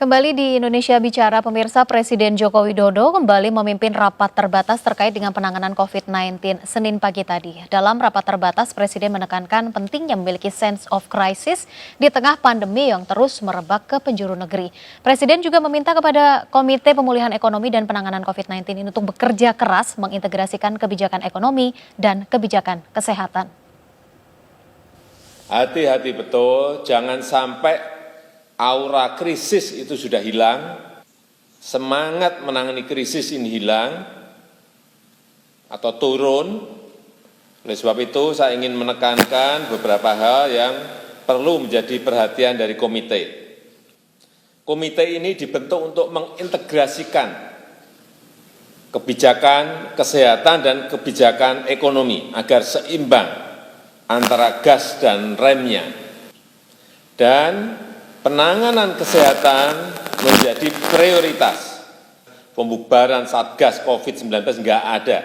Kembali di Indonesia Bicara, pemirsa, Presiden Joko Widodo kembali memimpin rapat terbatas terkait dengan penanganan COVID-19 Senin pagi tadi. Dalam rapat terbatas, Presiden menekankan pentingnya memiliki sense of crisis di tengah pandemi yang terus merebak ke penjuru negeri. Presiden juga meminta kepada Komite Pemulihan Ekonomi dan Penanganan COVID-19 ini untuk bekerja keras mengintegrasikan kebijakan ekonomi dan kebijakan kesehatan. Hati-hati betul, jangan sampai aura krisis itu sudah hilang, semangat menangani krisis ini hilang atau turun. Oleh sebab itu saya ingin menekankan beberapa hal yang perlu menjadi perhatian dari komite. Komite ini dibentuk untuk mengintegrasikan kebijakan kesehatan dan kebijakan ekonomi agar seimbang antara gas dan remnya. Dan penanganan kesehatan menjadi prioritas. Pembubaran Satgas COVID-19 enggak ada,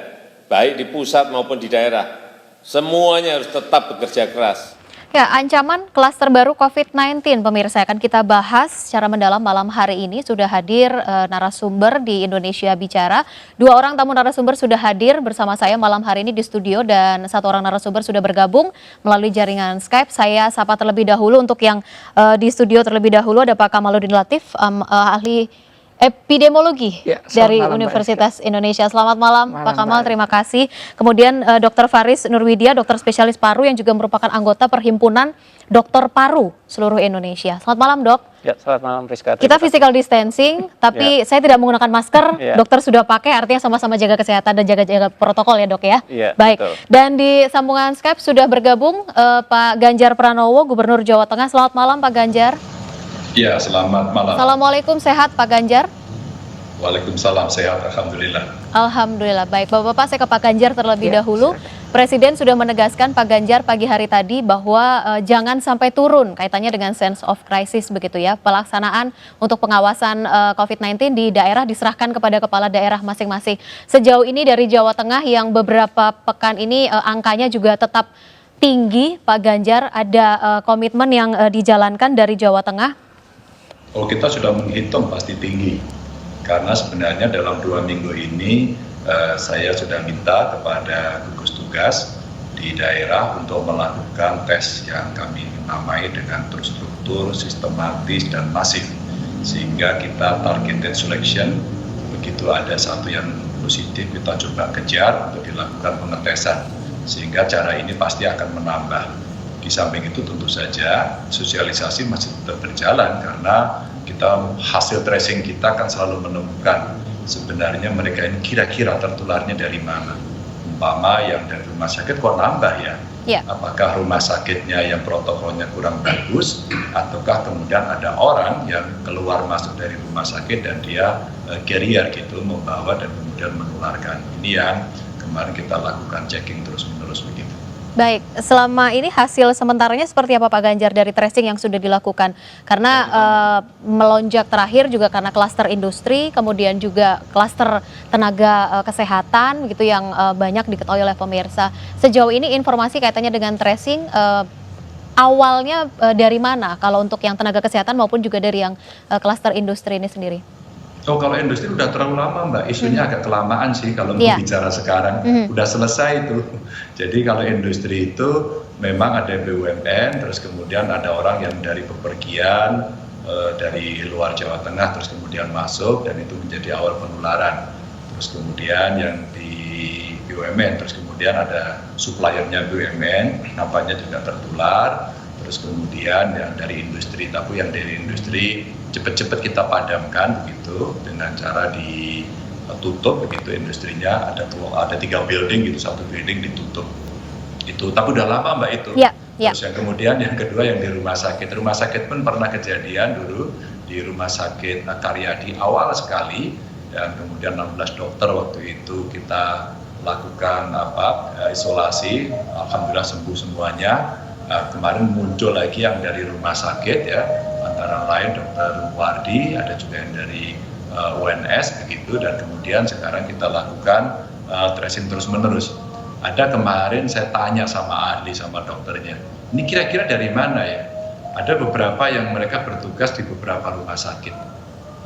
baik di pusat maupun di daerah. Semuanya harus tetap bekerja keras. Ya, ancaman klaster baru COVID-19, pemirsa, akan kita bahas secara mendalam malam hari ini. Sudah hadir narasumber di Indonesia Bicara. 2 orang tamu narasumber sudah hadir bersama saya malam hari ini di studio dan 1 orang narasumber sudah bergabung melalui jaringan Skype. Saya sapa terlebih dahulu untuk yang di studio terlebih dahulu ada Pak Kamaludin Latif, ahli epidemiologi dari Universitas Indonesia. Selamat malam, Pak Kamal, terima kasih. Kemudian Dr. Faris Nurwidia, dokter spesialis paru yang juga merupakan anggota Perhimpunan Dokter Paru seluruh Indonesia. Selamat malam, Dok. Ya, selamat malam, Priska. Kita physical distancing, tapi saya tidak menggunakan masker. Dokter sudah pakai, artinya sama-sama jaga kesehatan dan jaga-jaga protokol ya, Dok ya. Baik. Betul. Dan di sambungan Skype sudah bergabung Pak Ganjar Pranowo, Gubernur Jawa Tengah. Selamat malam, Pak Ganjar. Ya, selamat malam. Assalamualaikum, sehat Pak Ganjar? Waalaikumsalam, sehat, alhamdulillah. Alhamdulillah, baik. Bapak-bapak, saya ke Pak Ganjar terlebih dahulu. Presiden sudah menegaskan Pak Ganjar pagi hari tadi bahwa jangan sampai turun kaitannya dengan sense of crisis begitu ya. Pelaksanaan untuk pengawasan COVID-19 di daerah diserahkan kepada kepala daerah masing-masing. Sejauh ini dari Jawa Tengah yang beberapa pekan ini angkanya juga tetap tinggi, Pak Ganjar, ada komitmen yang dijalankan dari Jawa Tengah? Oh, kita sudah menghitung pasti tinggi, karena sebenarnya dalam 2 minggu ini saya sudah minta kepada gugus tugas di daerah untuk melakukan tes yang kami namai dengan terstruktur, sistematis, dan masif. Sehingga kita targeted selection, begitu ada satu yang positif kita coba kejar untuk dilakukan pengetesan. Sehingga cara ini pasti akan menambah. Di samping itu tentu saja sosialisasi masih tetap berjalan karena hasil tracing kita kan selalu menemukan sebenarnya mereka ini kira-kira tertularnya dari mana. Umpama yang dari rumah sakit kok nambah ya? Apakah rumah sakitnya yang protokolnya kurang bagus ataukah kemudian ada orang yang keluar masuk dari rumah sakit dan dia carrier gitu membawa dan kemudian menularkan. Ini yang kemarin kita lakukan checking terus-menerus begitu. Baik, selama ini hasil sementaranya seperti apa Pak Ganjar dari tracing yang sudah dilakukan? Karena melonjak terakhir juga karena klaster industri, kemudian juga klaster tenaga kesehatan gitu yang banyak diketahui oleh pemirsa. Sejauh ini informasi kaitannya dengan tracing awalnya dari mana kalau untuk yang tenaga kesehatan maupun juga dari yang klaster industri ini sendiri? Oh, kalau industri udah terlalu lama Mbak, isunya agak kelamaan sih kalau mau bicara sekarang, udah selesai itu. Jadi kalau industri itu memang ada BUMN, terus kemudian ada orang yang dari bepergian, dari luar Jawa Tengah, terus kemudian masuk dan itu menjadi awal penularan. Terus kemudian yang di BUMN, terus kemudian ada suppliernya BUMN, nampaknya juga tertular. Terus kemudian yang dari industri, tapi yang dari industri cepat-cepat kita padamkan begitu dengan cara ditutup begitu industrinya, ada 3 building gitu, 1 building ditutup itu, tapi udah lama Mbak itu. Terus yang kemudian yang kedua yang di rumah sakit pun pernah kejadian dulu di rumah sakit Karyadi awal sekali, dan kemudian 16 dokter waktu itu kita lakukan isolasi, alhamdulillah sembuh semuanya. Kemarin muncul lagi yang dari rumah sakit ya, antara lain Dr. Wardi, ada juga yang dari UNS begitu, dan kemudian sekarang kita lakukan tracing terus-menerus. Ada kemarin saya tanya sama ahli, sama dokternya, ini kira-kira dari mana ya? Ada beberapa yang mereka bertugas di beberapa rumah sakit.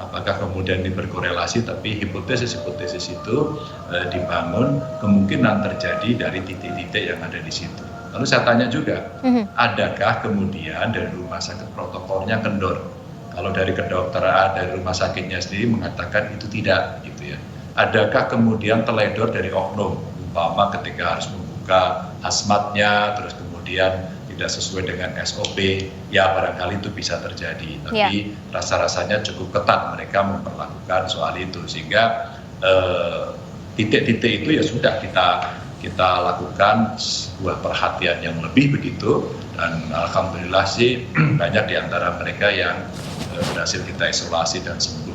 Apakah kemudian ini berkorelasi, tapi hipotesis-hipotesis itu dibangun kemungkinan terjadi dari titik-titik yang ada di situ. Lalu saya tanya juga, adakah kemudian dari rumah sakit protokolnya kendor? Kalau dari kedokteran, dari rumah sakitnya sendiri mengatakan itu tidak, gitu ya. Adakah kemudian teledor dari oknum, umpama ketika harus membuka hazmatnya, terus kemudian tidak sesuai dengan SOP, ya barangkali itu bisa terjadi. Tapi rasa-rasanya cukup ketat mereka memperlakukan soal itu, sehingga titik-titik itu ya sudah kita lakukan sebuah perhatian yang lebih begitu, dan alhamdulillah sih banyak di antara mereka yang berhasil kita isolasi dan sembuh.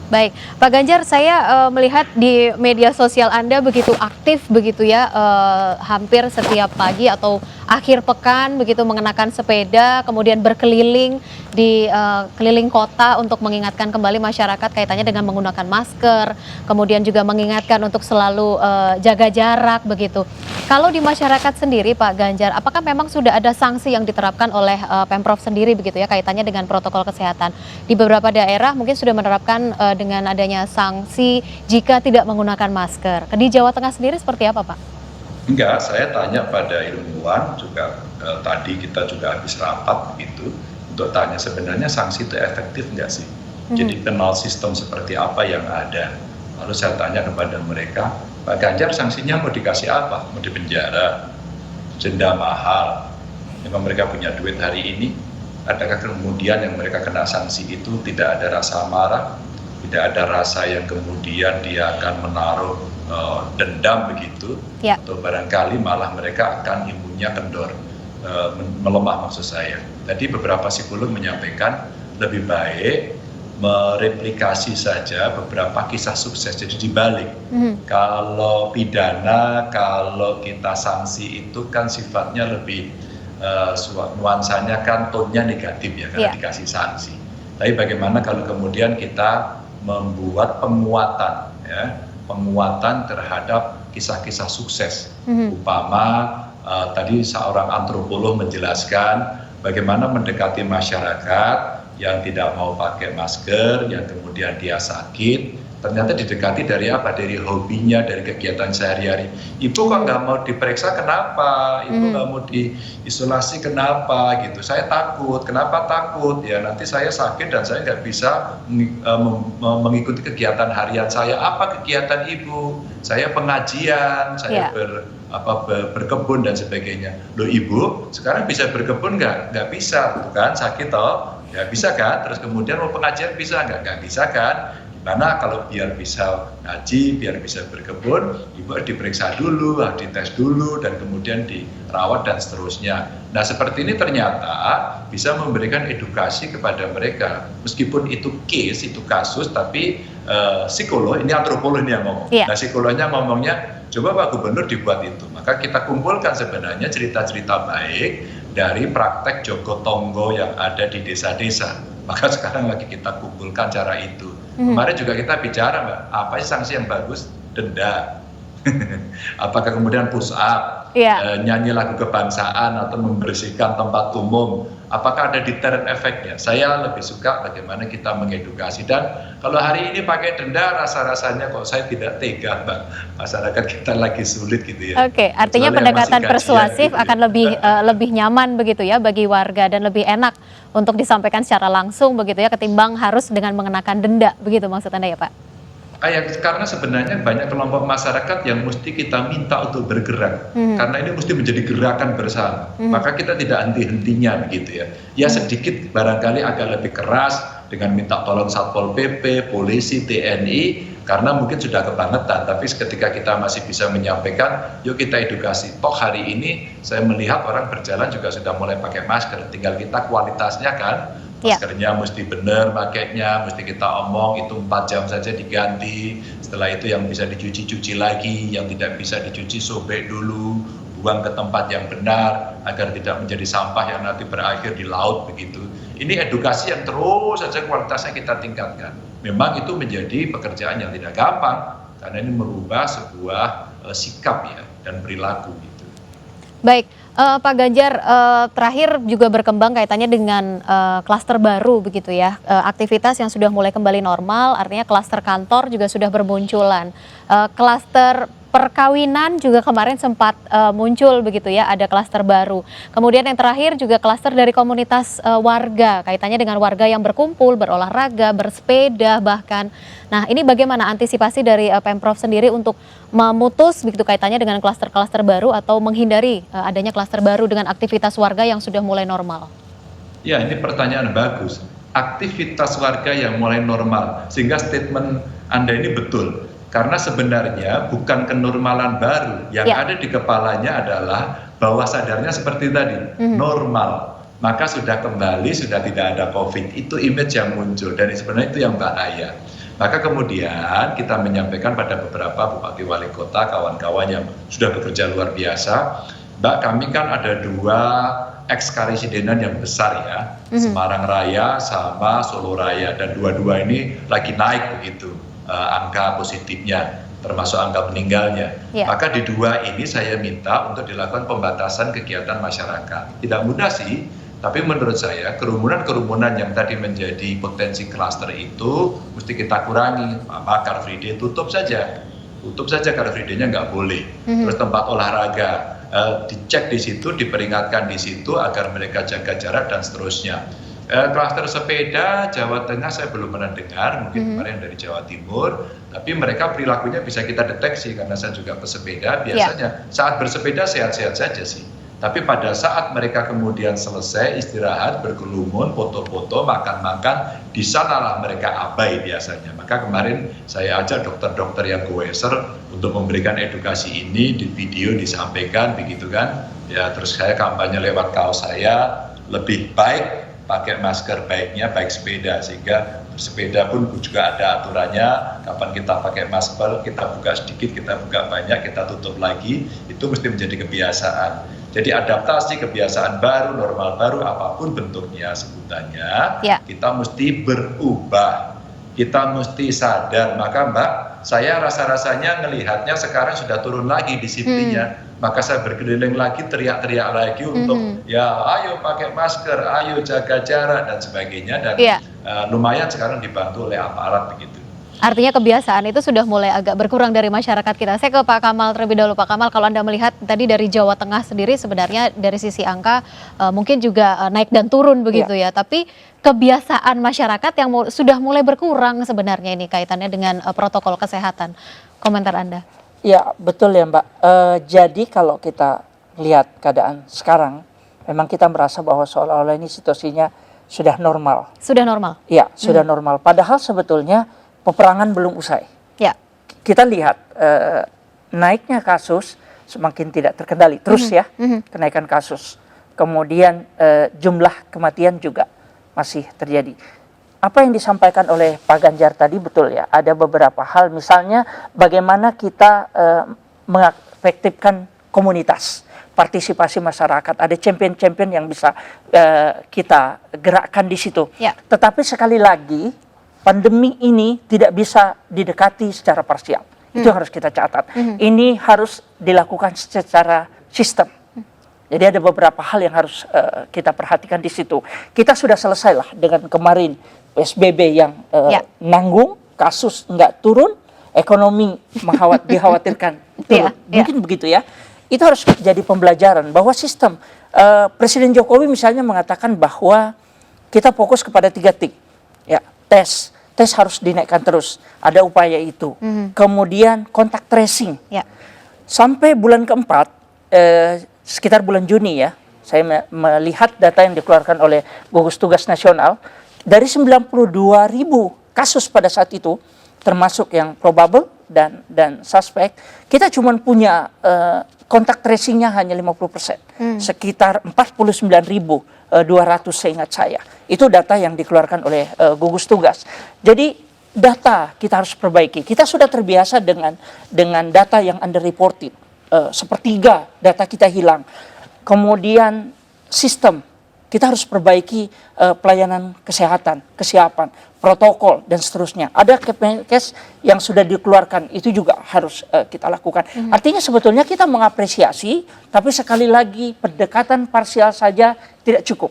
Baik, Pak Ganjar, saya melihat di media sosial Anda begitu aktif begitu ya, hampir setiap pagi atau akhir pekan begitu mengenakan sepeda, kemudian berkeliling di keliling kota untuk mengingatkan kembali masyarakat kaitannya dengan menggunakan masker, kemudian juga mengingatkan untuk selalu jaga jarak begitu. Kalau di masyarakat sendiri, Pak Ganjar, apakah memang sudah ada sanksi yang diterapkan oleh Pemprov sendiri begitu ya kaitannya dengan protokol kesehatan? Di beberapa daerah mungkin sudah menerapkan dengan adanya sanksi jika tidak menggunakan masker. Di Jawa Tengah sendiri seperti apa, Pak? Enggak, saya tanya pada ilmuwan juga, tadi kita juga habis rapat begitu untuk tanya sebenarnya sanksi itu efektif enggak sih? Jadi kenal sistem seperti apa yang ada. Lalu saya tanya kepada mereka, Pak Ganjar sanksinya mau dikasih apa? Mau dipenjara? Denda mahal? Memang mereka punya duit hari ini? Adakah kemudian yang mereka kena sanksi itu tidak ada rasa marah? Tidak ada rasa yang kemudian dia akan menaruh dendam begitu, atau barangkali malah mereka akan imunnya kendor, melemah maksud saya. Tadi beberapa psikolog menyampaikan lebih baik mereplikasi saja beberapa kisah sukses, jadi dibalik. Kalau pidana, kalau kita sanksi itu kan sifatnya lebih nuansanya kan tonnya negatif ya, karena dikasih sanksi. Tapi bagaimana kalau kemudian kita membuat penguatan, ya, penguatan terhadap kisah-kisah sukses. Umpama tadi seorang antropolog menjelaskan bagaimana mendekati masyarakat yang tidak mau pakai masker, yang kemudian dia sakit, ternyata didekati dari apa? Dari hobinya, dari kegiatan sehari-hari. Ibu kok nggak mau diperiksa, kenapa? Ibu nggak mau diisolasi, kenapa? Gitu. Saya takut. Kenapa takut? Ya nanti saya sakit dan saya nggak bisa mengikuti kegiatan harian saya. Apa kegiatan ibu? Saya pengajian, saya berkebun dan sebagainya. Loh ibu, sekarang bisa berkebun nggak? Nggak bisa, tuh kan? Sakit toh? Nggak bisa kan? Terus kemudian mau pengajian bisa nggak? Nggak bisa kan? Karena kalau biar bisa ngaji, biar bisa berkebun, ibu harus diperiksa dulu, harus dites dulu, dan kemudian dirawat dan seterusnya. Nah seperti ini ternyata bisa memberikan edukasi kepada mereka. Meskipun itu case, itu kasus, tapi psikolog, ini antropolog ini yang ngomong. Nah psikolognya ngomongnya, coba Pak Gubernur dibuat itu. Maka kita kumpulkan sebenarnya cerita-cerita baik dari praktek Jogotongo yang ada di desa-desa. Maka sekarang lagi kita kumpulkan cara itu. Kemarin juga kita bicara, Mbak, apa sih sanksi yang bagus? Denda. Apakah kemudian push up, nyanyi lagu kebangsaan atau membersihkan tempat umum? Apakah ada deterrent efeknya? Saya lebih suka bagaimana kita mengedukasi. Dan kalau hari ini pakai denda, rasa-rasanya kok saya tidak tega, Mbak. Masyarakat kita lagi sulit gitu ya. Oke, artinya pendekatan persuasif gitu akan lebih nyaman begitu ya bagi warga dan lebih enak untuk disampaikan secara langsung begitu ya ketimbang harus dengan mengenakan denda, begitu maksud Anda ya Pak? Karena sebenarnya banyak kelompok masyarakat yang mesti kita minta untuk bergerak, karena ini mesti menjadi gerakan bersama, maka kita tidak henti-hentinya begitu ya. Ya sedikit barangkali agak lebih keras dengan minta tolong Satpol PP, polisi, TNI, karena mungkin sudah kebangetan, tapi ketika kita masih bisa menyampaikan, yuk kita edukasi. Toh hari ini saya melihat orang berjalan juga sudah mulai pakai masker, tinggal kita kualitasnya kan, maskernya mesti benar pakainya, mesti kita omong itu 4 jam saja diganti, setelah itu yang bisa dicuci-cuci lagi, yang tidak bisa dicuci sobek dulu, buang ke tempat yang benar agar tidak menjadi sampah yang nanti berakhir di laut begitu. Ini edukasi yang terus saja kualitasnya kita tingkatkan. Memang itu menjadi pekerjaan yang tidak gampang karena ini merubah sebuah sikap ya dan perilaku gitu. Baik, Pak Ganjar, terakhir juga berkembang kaitannya dengan klaster baru begitu ya, aktivitas yang sudah mulai kembali normal, artinya klaster kantor juga sudah bermunculan. Klaster perkawinan juga kemarin sempat muncul begitu ya, ada klaster baru. Kemudian yang terakhir juga klaster dari komunitas warga, kaitannya dengan warga yang berkumpul, berolahraga, bersepeda bahkan. Nah, ini bagaimana antisipasi dari Pemprov sendiri untuk memutus begitu kaitannya dengan klaster-klaster baru atau menghindari adanya klaster baru dengan aktivitas warga yang sudah mulai normal? Ya, ini pertanyaan bagus. Aktivitas warga yang mulai normal, sehingga statement Anda ini betul. Karena sebenarnya bukan kenormalan baru, yang ada di kepalanya adalah bahwa sadarnya seperti tadi, normal. Maka sudah kembali, sudah tidak ada COVID. Itu image yang muncul, dan sebenarnya itu yang bahaya. Maka kemudian kita menyampaikan pada beberapa bupati wali kota, kawan-kawan yang sudah bekerja luar biasa, Mbak, kami kan ada 2 ex-karisidenan yang besar ya, Semarang Raya sama Solo Raya, dan dua-dua ini lagi naik begitu angka positifnya, termasuk angka meninggalnya. Maka di 2 ini saya minta untuk dilakukan pembatasan kegiatan masyarakat. Tidak mudah sih, tapi menurut saya kerumunan-kerumunan yang tadi menjadi potensi klaster itu mesti kita kurangi. Maka Car Free Day tutup saja Car Free Day-nya nggak boleh. Terus tempat olahraga dicek di situ, diperingatkan di situ agar mereka jaga jarak dan seterusnya. Klaster sepeda Jawa Tengah saya belum pernah dengar, mungkin kemarin dari Jawa Timur, tapi mereka perilakunya bisa kita deteksi karena saya juga pesepeda. Biasanya saat bersepeda sehat-sehat saja sih, tapi pada saat mereka kemudian selesai istirahat, berkerumun, foto-foto, makan-makan, di sanalah mereka abai biasanya. Maka kemarin saya ajak dokter-dokter yang goeser untuk memberikan edukasi ini, di video disampaikan begitu kan. Ya, terus saya kampanye lewat kaos saya, lebih baik pakai masker, baiknya baik sepeda, sehingga bersepeda pun juga ada aturannya, kapan kita pakai masker, kita buka sedikit, kita buka banyak, kita tutup lagi, itu mesti menjadi kebiasaan. Jadi adaptasi kebiasaan baru, normal baru, apapun bentuknya sebutannya, kita mesti berubah, kita mesti sadar. Maka Mbak, saya rasa-rasanya ngelihatnya sekarang sudah turun lagi disiplinnya. Maka saya berkeliling lagi, teriak-teriak lagi untuk ya ayo pakai masker, ayo jaga jarak dan sebagainya, dan lumayan sekarang dibantu oleh aparat begitu. Artinya kebiasaan itu sudah mulai agak berkurang dari masyarakat kita. Saya ke Pak Kamal terlebih dahulu. Pak Kamal, kalau Anda melihat tadi dari Jawa Tengah sendiri sebenarnya dari sisi angka mungkin juga naik dan turun begitu ya. Tapi kebiasaan masyarakat yang sudah mulai berkurang sebenarnya ini kaitannya dengan protokol kesehatan. Komentar Anda? Ya betul ya Mbak. Jadi kalau kita lihat keadaan sekarang, memang kita merasa bahwa seolah-olah ini situasinya sudah normal. Sudah normal? Ya, sudah normal. Padahal sebetulnya peperangan belum usai. Ya. Kita lihat naiknya kasus semakin tidak terkendali terus ya, kenaikan kasus. Kemudian jumlah kematian juga masih terjadi. Apa yang disampaikan oleh Pak Ganjar tadi betul ya, ada beberapa hal, misalnya bagaimana kita mengefektifkan komunitas, partisipasi masyarakat, ada champion-champion yang bisa kita gerakkan di situ. Ya. Tetapi sekali lagi, pandemi ini tidak bisa didekati secara parsial, itu harus kita catat. Ini harus dilakukan secara sistem. Jadi ada beberapa hal yang harus kita perhatikan di situ. Kita sudah selesai lah dengan kemarin PSBB yang nanggung, kasus nggak turun, ekonomi dikhawatirkan turun. Mungkin begitu ya. Itu harus jadi pembelajaran bahwa sistem. Presiden Jokowi misalnya mengatakan bahwa kita fokus kepada 3T. Ya, tes harus dinaikkan terus. Ada upaya itu. Kemudian kontak tracing. Sampai bulan keempat, sekitar bulan Juni ya, saya melihat data yang dikeluarkan oleh Gugus Tugas Nasional, dari 92.000 kasus pada saat itu, termasuk yang probable dan suspek, kita cuma punya kontak tracingnya hanya 50%, sekitar 49.200 seingat saya. Itu data yang dikeluarkan oleh Gugus Tugas. Jadi data kita harus perbaiki. Kita sudah terbiasa dengan data yang underreported. Sepertiga data kita hilang. Kemudian sistem kita harus perbaiki pelayanan kesehatan, kesiapan, protokol, dan seterusnya. Ada Kemenkes yang sudah dikeluarkan, itu juga harus kita lakukan. Artinya sebetulnya kita mengapresiasi, tapi sekali lagi pendekatan parsial saja tidak cukup.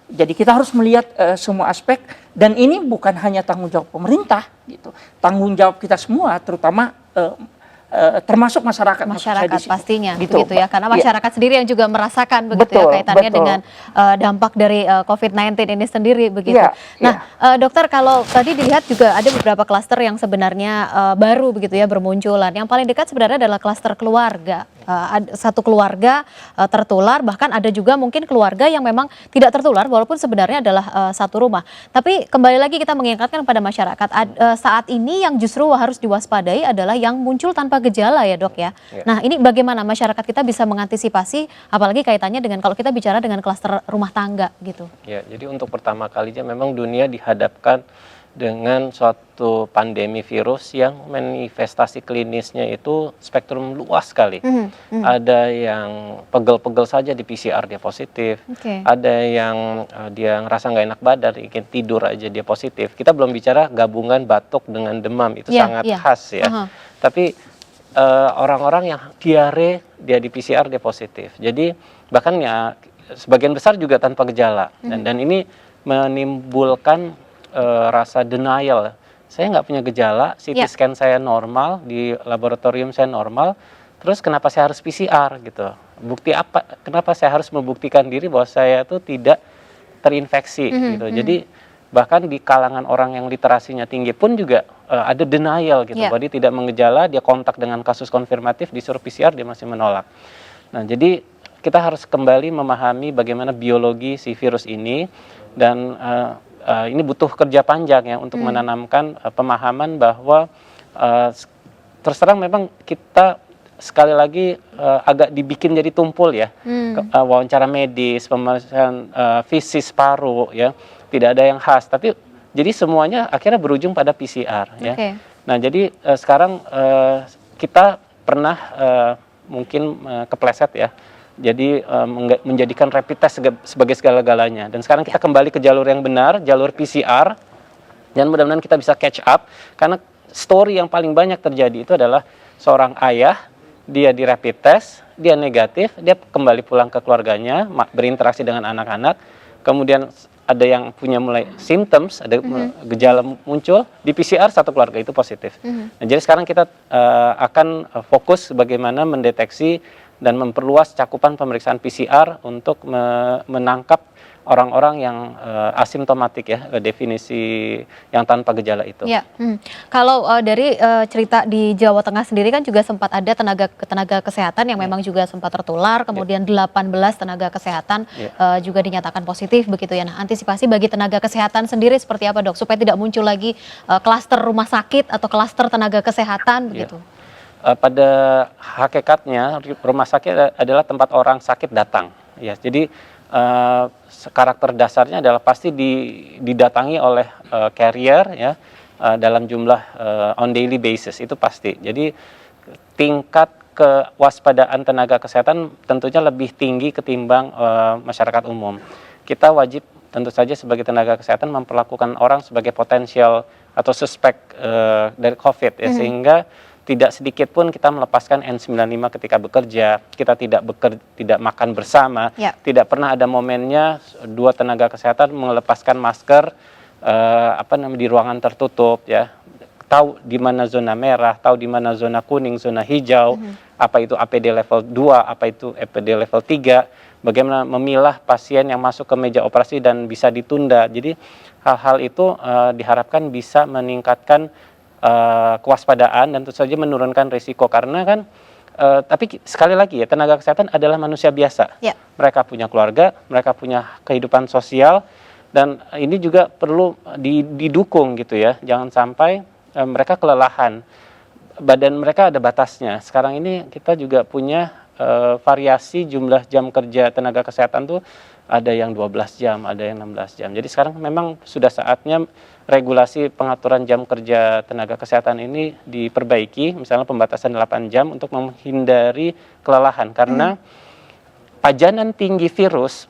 Jadi kita harus melihat semua aspek, dan ini bukan hanya tanggung jawab pemerintah, gitu. Tanggung jawab kita semua, terutama termasuk masyarakat pastinya begitu ya, karena masyarakat sendiri yang juga merasakan begitu ya kaitannya dengan dampak dari COVID-19 ini sendiri begitu. Dokter, kalau tadi dilihat juga ada beberapa klaster yang sebenarnya baru begitu ya bermunculan. Yang paling dekat sebenarnya adalah klaster keluarga. Satu keluarga tertular, bahkan ada juga mungkin keluarga yang memang tidak tertular walaupun sebenarnya adalah satu rumah. Tapi kembali lagi kita mengingatkan kepada masyarakat saat ini yang justru harus diwaspadai adalah yang muncul tanpa gejala ya, Dok ya. Nah, ini bagaimana masyarakat kita bisa mengantisipasi, apalagi kaitannya dengan kalau kita bicara dengan klaster rumah tangga gitu. Ya, jadi untuk pertama kalinya memang dunia dihadapkan dengan suatu pandemi virus yang manifestasi klinisnya itu spektrum luas sekali. Ada yang pegel-pegel saja di PCR dia positif, ada yang dia ngerasa nggak enak badan, ingin tidur aja dia positif. Kita belum bicara gabungan batuk dengan demam, itu sangat khas ya. Tapi orang-orang yang diare dia di PCR dia positif. Jadi bahkan ya sebagian besar juga tanpa gejala, dan ini menimbulkan rasa denial. Saya nggak punya gejala, CT scan saya normal, di laboratorium saya normal, terus kenapa saya harus PCR gitu? Bukti apa? Kenapa saya harus membuktikan diri bahwa saya itu tidak terinfeksi gitu? Jadi bahkan di kalangan orang yang literasinya tinggi pun juga ada denial gitu, bahwa dia tidak mengejala, dia kontak dengan kasus konfirmatif, disuruh PCR dia masih menolak. Nah, jadi kita harus kembali memahami bagaimana biologi si virus ini, dan ini butuh kerja panjang ya untuk menanamkan pemahaman bahwa terus terang memang kita sekali lagi agak dibikin jadi tumpul ya, wawancara medis, pemeriksaan fisis paru ya, tidak ada yang khas, tapi jadi semuanya akhirnya berujung pada PCR ya. Nah, jadi sekarang kita pernah mungkin kepleset ya. Jadi menjadikan rapid test sebagai segala-galanya. Dan sekarang kita kembali ke jalur yang benar, jalur PCR. Dan mudah-mudahan kita bisa catch up. Karena story yang paling banyak terjadi itu adalah seorang ayah, dia di rapid test, dia negatif, dia kembali pulang ke keluarganya, berinteraksi dengan anak-anak. Kemudian ada yang punya mulai symptoms, ada gejala muncul, di PCR satu keluarga itu positif. Nah, jadi sekarang kita akan fokus bagaimana mendeteksi dan memperluas cakupan pemeriksaan PCR untuk menangkap orang-orang yang asimptomatik ya, definisi yang tanpa gejala itu. Ya, kalau dari cerita di Jawa Tengah sendiri kan juga sempat ada tenaga kesehatan yang memang juga sempat tertular, kemudian 18 tenaga kesehatan juga dinyatakan positif begitu ya. Nah, antisipasi bagi tenaga kesehatan sendiri seperti apa, Dok, supaya tidak muncul lagi klaster rumah sakit atau klaster tenaga kesehatan begitu? Pada hakikatnya rumah sakit adalah tempat orang sakit datang ya, jadi karakter dasarnya adalah pasti didatangi oleh carrier ya, dalam jumlah on daily basis, itu pasti. Jadi tingkat kewaspadaan tenaga kesehatan tentunya lebih tinggi ketimbang masyarakat umum. Kita wajib tentu saja sebagai tenaga kesehatan memperlakukan orang sebagai potensial atau suspek dari COVID ya, sehingga tidak sedikit pun kita melepaskan N95 ketika bekerja, kita tidak makan bersama, tidak pernah ada momennya dua tenaga kesehatan melepaskan masker di ruangan tertutup ya. Tahu di mana zona merah, tahu di mana zona kuning, zona hijau, apa itu APD level 2, apa itu APD level 3, bagaimana memilah pasien yang masuk ke meja operasi dan bisa ditunda. Jadi hal-hal itu diharapkan bisa meningkatkan kewaspadaan dan tentu saja menurunkan risiko, karena kan tapi sekali lagi ya, tenaga kesehatan adalah manusia biasa. Mereka punya keluarga, mereka punya kehidupan sosial, dan ini juga perlu didukung gitu ya. Jangan sampai mereka kelelahan. Badan mereka ada batasnya. Sekarang ini kita juga punya variasi jumlah jam kerja tenaga kesehatan tuh, ada yang 12 jam, ada yang 16 jam. Jadi sekarang memang sudah saatnya regulasi pengaturan jam kerja tenaga kesehatan ini diperbaiki, misalnya pembatasan 8 jam untuk menghindari kelelahan, karena pajanan tinggi virus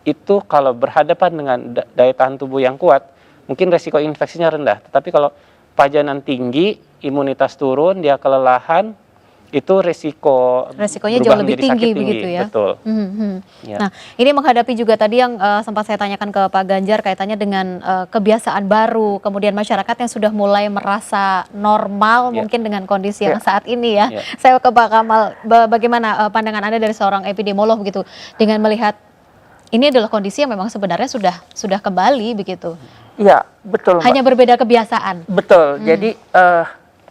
itu kalau berhadapan dengan daya tahan tubuh yang kuat, mungkin resiko infeksinya rendah. Tetapi kalau pajanan tinggi, imunitas turun, dia kelelahan, itu resikonya jauh lebih tinggi begitu ya. Betul. Ya. Nah, ini menghadapi juga tadi yang sempat saya tanyakan ke Pak Ganjar kaitannya dengan kebiasaan baru, kemudian masyarakat yang sudah mulai merasa normal mungkin dengan kondisi yang saat ini ya. Saya ke Pak Kamal, bagaimana pandangan Anda dari seorang epidemiolog begitu dengan melihat ini adalah kondisi yang memang sebenarnya sudah kembali begitu. Iya, betul, Mbak. Hanya berbeda kebiasaan. Betul. Jadi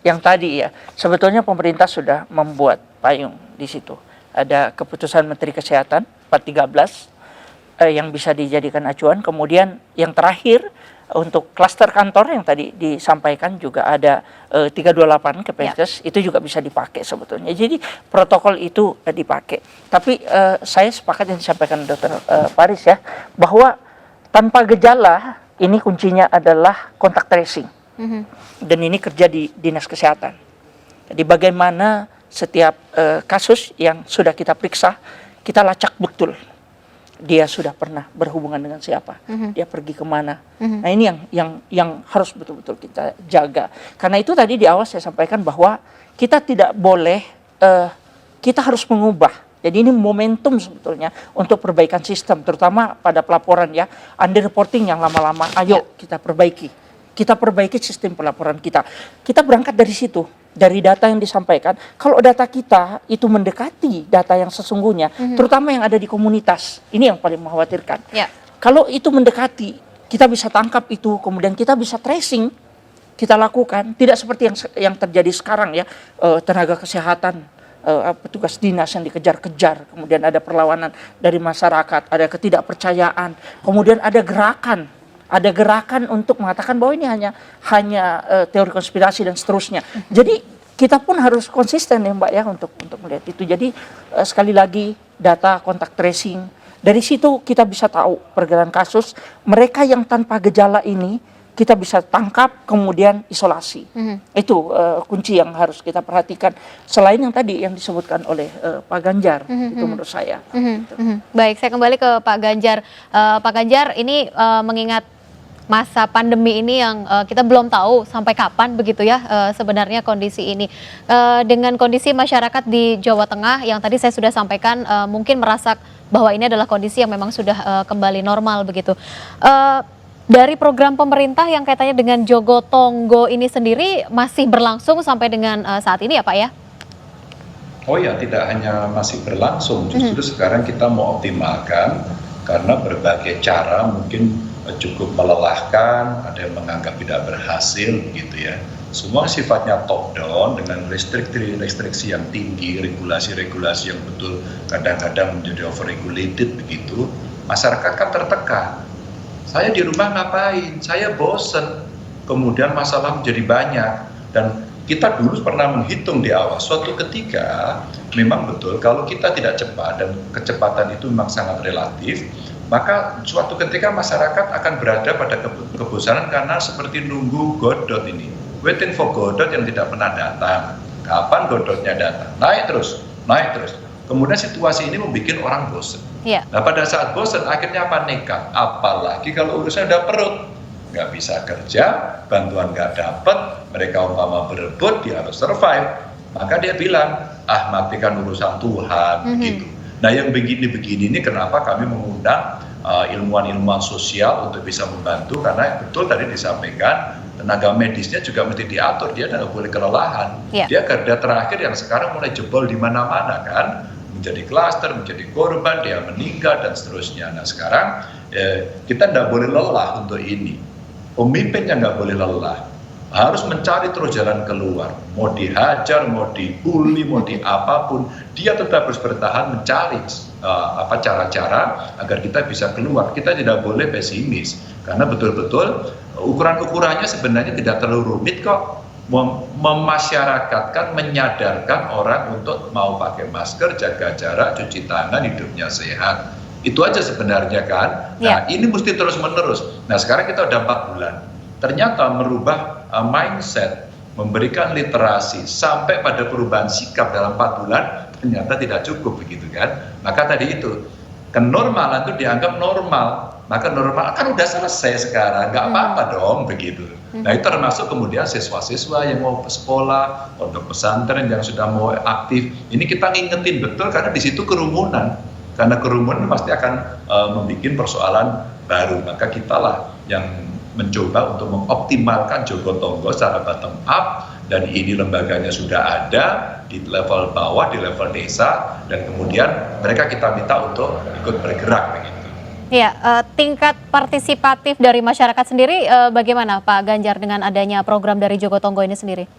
yang tadi ya, sebetulnya pemerintah sudah membuat payung di situ. Ada keputusan Menteri Kesehatan 413 yang bisa dijadikan acuan. Kemudian yang terakhir untuk klaster kantor yang tadi disampaikan juga ada 328 Kemenkes, itu juga bisa dipakai sebetulnya. Jadi protokol itu dipakai. Tapi saya sepakat yang disampaikan Dr. Paris ya, bahwa tanpa gejala ini kuncinya adalah kontak tracing. Dan ini kerja di Dinas Kesehatan. Jadi bagaimana setiap kasus yang sudah kita periksa, kita lacak betul. Dia sudah pernah berhubungan dengan siapa, dia pergi kemana. Nah ini yang harus betul-betul kita jaga. Karena itu tadi di awal saya sampaikan bahwa kita tidak boleh, kita harus mengubah. Jadi ini momentum sebetulnya untuk perbaikan sistem, terutama pada pelaporan ya, under reporting yang lama-lama, ayo kita perbaiki. Kita perbaiki sistem pelaporan kita. Kita berangkat dari situ, dari data yang disampaikan. Kalau data kita itu mendekati data yang sesungguhnya, terutama yang ada di komunitas, ini yang paling mengkhawatirkan. Kalau itu mendekati, kita bisa tangkap itu, kemudian kita bisa tracing, kita lakukan. Tidak seperti yang terjadi sekarang ya, tenaga kesehatan, petugas dinas yang dikejar-kejar, kemudian ada perlawanan dari masyarakat, ada ketidakpercayaan, kemudian ada gerakan untuk mengatakan bahwa ini hanya teori konspirasi dan seterusnya. Jadi kita pun harus konsisten ya Mbak ya untuk melihat itu. Jadi sekali lagi data kontak tracing, dari situ kita bisa tahu pergerakan kasus. Mereka yang tanpa gejala ini kita bisa tangkap kemudian isolasi. Itu kunci yang harus kita perhatikan. Selain yang tadi yang disebutkan oleh Pak Ganjar, itu menurut saya. Baik, saya kembali ke Pak Ganjar. Pak Ganjar, ini mengingat masa pandemi ini yang kita belum tahu sampai kapan begitu ya sebenarnya kondisi ini. Dengan kondisi masyarakat di Jawa Tengah yang tadi saya sudah sampaikan mungkin merasa bahwa ini adalah kondisi yang memang sudah kembali normal begitu. Dari program pemerintah yang kaitannya dengan Jogo Tonggo ini sendiri masih berlangsung sampai dengan saat ini ya Pak ya? Oh ya, tidak hanya masih berlangsung, justru sekarang kita mau optimalkan karena berbagai cara mungkin cukup melelahkan, ada yang menganggap tidak berhasil gitu ya. Semua sifatnya top down dengan restriksi yang tinggi, regulasi-regulasi yang betul kadang-kadang menjadi overregulated begitu. Masyarakat kan tertekan. Saya di rumah ngapain? Saya bosen. Kemudian masalah menjadi banyak dan kita dulu pernah menghitung di awal, suatu ketika memang betul kalau kita tidak cepat dan kecepatan itu memang sangat relatif, maka suatu ketika masyarakat akan berada pada kebosanan karena seperti nunggu Godot ini, waiting for Godot yang tidak pernah datang. Kapan Godotnya datang? Naik terus. Kemudian situasi ini membuat orang bosan. Nah pada saat bosan akhirnya apa? Nekat. Apalagi kalau urusannya udah perut, nggak bisa kerja, bantuan nggak dapat, mereka umpama berebut, dia harus survive. Maka dia bilang, matikan urusan Tuhan, gitu. Nah yang begini-begini ini kenapa kami mengundang ilmuwan-ilmuwan sosial untuk bisa membantu, karena betul tadi disampaikan tenaga medisnya juga mesti diatur, dia tidak boleh kelelahan. Dia garda terakhir yang sekarang mulai jebol di mana-mana kan, menjadi klaster, menjadi korban, dia meninggal dan seterusnya. Nah sekarang kita tidak boleh lelah untuk ini, pemimpin yang nggak boleh lelah, harus mencari terus jalan keluar, mau dihajar, mau dibully, mau di apapun, dia tetap harus bertahan mencari cara-cara agar kita bisa keluar. Kita tidak boleh pesimis, karena betul-betul ukuran-ukurannya sebenarnya tidak terlalu rumit kok. Memasyarakatkan, menyadarkan orang untuk mau pakai masker, jaga jarak, cuci tangan, hidupnya sehat. Itu aja sebenarnya kan. Nah ini mesti terus-menerus. Nah sekarang kita udah 4 bulan. Ternyata merubah mindset, memberikan literasi sampai pada perubahan sikap dalam 4 bulan ternyata tidak cukup begitu kan. Maka tadi itu kenormalan itu dianggap normal, maka normal kan udah selesai sekarang, nggak apa-apa dong begitu. Nah itu termasuk kemudian siswa-siswa yang mau sekolah, pondok pesantren yang sudah mau aktif, ini kita ngingetin betul karena di situ kerumunan, karena kerumunan pasti akan membuat persoalan baru, maka kitalah yang mencoba untuk mengoptimalkan Jogotongo secara bottom up, dan ini lembaganya sudah ada di level bawah, di level desa, dan kemudian mereka kita minta untuk ikut bergerak begitu. Iya, tingkat partisipatif dari masyarakat sendiri bagaimana Pak Ganjar dengan adanya program dari Jogotongo ini sendiri?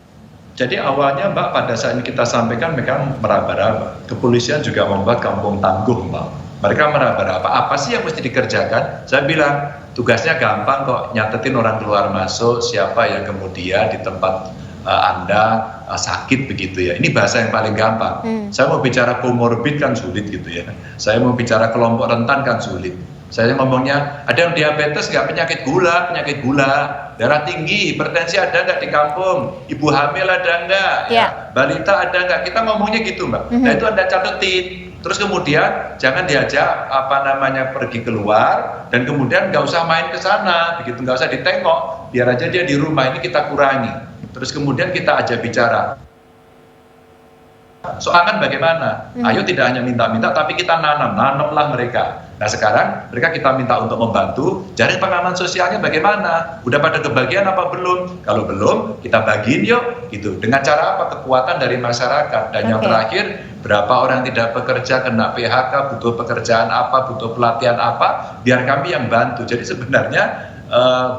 Jadi awalnya Mbak, pada saat ini kita sampaikan mereka meraba-raba. Kepolisian juga membuat kampung tangguh Mbak. Mereka meraba-raba, apa sih yang mesti dikerjakan? Saya bilang, tugasnya gampang kok, nyatetin orang keluar masuk, siapa yang kemudian di tempat Anda sakit begitu ya. Ini bahasa yang paling gampang. Saya mau bicara komorbid kan sulit gitu ya. Saya mau bicara kelompok rentan kan sulit. Saya ngomongnya ada yang diabetes nggak, penyakit gula, darah tinggi, hipertensi ada nggak di kampung, ibu hamil ada nggak, ya, balita ada nggak. Kita ngomongnya gitu Mbak. Nah itu Anda catetin. Terus kemudian jangan diajak pergi keluar, dan kemudian nggak usah main ke sana, begitu, nggak usah ditengok, biar aja dia di rumah. Ini kita kurangi. Terus kemudian kita ajak bicara. Soalnya bagaimana? Ayo tidak hanya minta-minta, tapi kita nanamlah mereka. Nah sekarang mereka kita minta untuk membantu. Jaring pengaman sosialnya bagaimana? Udah pada kebagian apa belum? Kalau belum, kita bagiin yuk. Gitu. Dengan cara apa? Kekuatan dari masyarakat. Dan yang terakhir, berapa orang tidak bekerja, kena PHK, butuh pekerjaan apa, butuh pelatihan apa, biar kami yang bantu. Jadi sebenarnya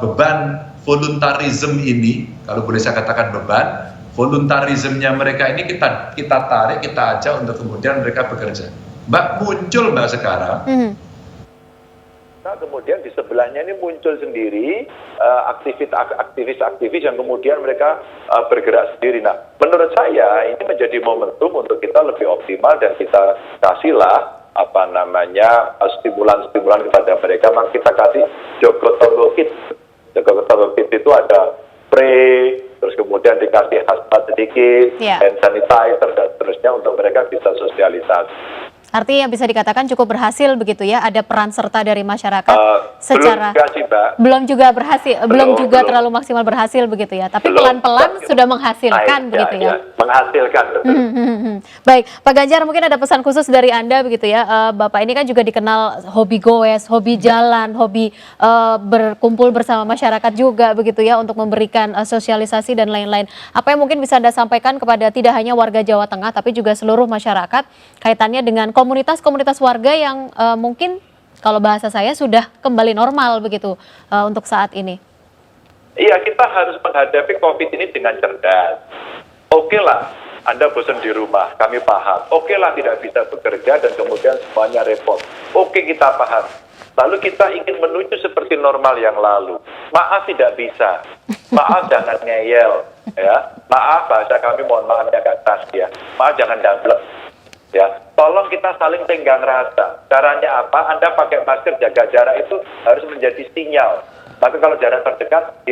beban voluntarism ini, kalau boleh saya katakan beban, voluntarismnya mereka ini kita tarik, kita ajak untuk kemudian mereka bekerja. Mbak, muncul Mbak sekarang. Nah, kemudian di sebelahnya ini muncul sendiri aktivis-aktivis yang kemudian mereka bergerak sendiri. Nah, menurut saya ini menjadi momentum untuk kita lebih optimal dan kita kasihlah stimulan-stimulan kepada mereka. Maka kita kasih Jogotongo Kids. Jogotongo Kids itu ada spray, terus kemudian dikasih hazmat sedikit, hand sanitizer dan seterusnya untuk mereka bisa sosialisasi. Artinya bisa dikatakan cukup berhasil begitu ya, ada peran serta dari masyarakat secara belum juga terlalu maksimal berhasil begitu ya, tapi pelan-pelan sudah menghasilkan begitu ya. Menghasilkan. Baik, Pak Ganjar, mungkin ada pesan khusus dari Anda begitu ya. Bapak ini kan juga dikenal hobi goes, hobi jalan, hobi berkumpul bersama masyarakat juga begitu ya, untuk memberikan sosialisasi dan lain-lain. Apa yang mungkin bisa Anda sampaikan kepada tidak hanya warga Jawa Tengah tapi juga seluruh masyarakat kaitannya dengan komunitas-komunitas warga yang mungkin kalau bahasa saya sudah kembali normal begitu untuk saat ini? Iya, kita harus menghadapi COVID ini dengan cerdas. Oke lah, Anda bosan di rumah, kami paham. Oke lah, tidak bisa bekerja dan kemudian semuanya repot. Oke, kita paham. Lalu kita ingin menuju seperti normal yang lalu. Maaf, tidak bisa. Maaf, jangan ngeyel. Ya, maaf, bahasa kami mohon maaf agak keras ya. Maaf, jangan damblek. Ya, tolong kita saling tenggang rasa. Caranya apa? Anda pakai masker, jaga jarak itu harus menjadi sinyal. Maka kalau jarak terdekat,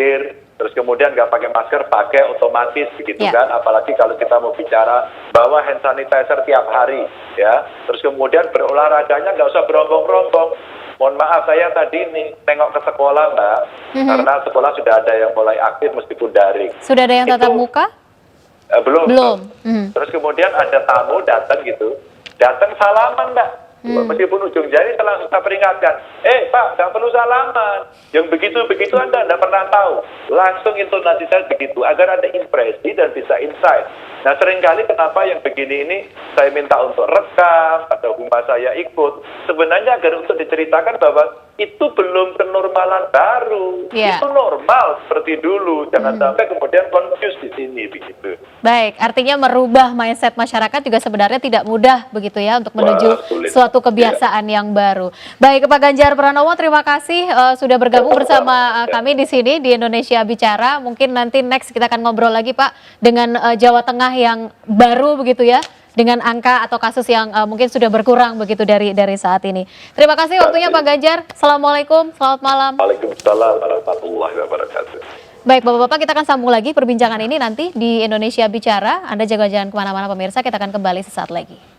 terus kemudian nggak pakai masker, pakai otomatis begitu kan. Apalagi kalau kita mau bicara bawa hand sanitizer tiap hari, ya. Terus kemudian berolahraganya nggak usah berombong-rombong. Mohon maaf, saya tadi nih tengok ke sekolah Mbak, karena sekolah sudah ada yang mulai aktif meskipun daring. Sudah ada yang tatap muka? Belum. Terus kemudian ada tamu datang salaman Mbak, meskipun ujung jari langsung kita peringatkan, Pak, nggak perlu salaman, yang begitu-begitu Anda nggak pernah tahu, langsung intonasi saya begitu, agar ada impresi dan bisa insight. Nah seringkali kenapa yang begini ini saya minta untuk rekam, atau humas saya ikut, sebenarnya agar untuk diceritakan bahwa itu belum kenormalan baru, itu normal seperti dulu, jangan sampai kemudian confuse di sini begitu. Baik, artinya merubah mindset masyarakat juga sebenarnya tidak mudah begitu ya untuk menuju suatu kebiasaan yang baru. Baik, Pak Ganjar Pranowo, terima kasih sudah bergabung bersama kami di sini di Indonesia Bicara. Mungkin nanti next kita akan ngobrol lagi Pak dengan Jawa Tengah yang baru begitu ya, dengan angka atau kasus yang mungkin sudah berkurang begitu dari saat ini. Terima kasih waktunya Pak Ganjar. Assalamualaikum, selamat malam. Waalaikumsalam warahmatullahi wabarakatuh. Baik Bapak-Bapak, kita akan sambung lagi perbincangan ini nanti di Indonesia Bicara. Anda jangan kemana-mana pemirsa, kita akan kembali sesaat lagi.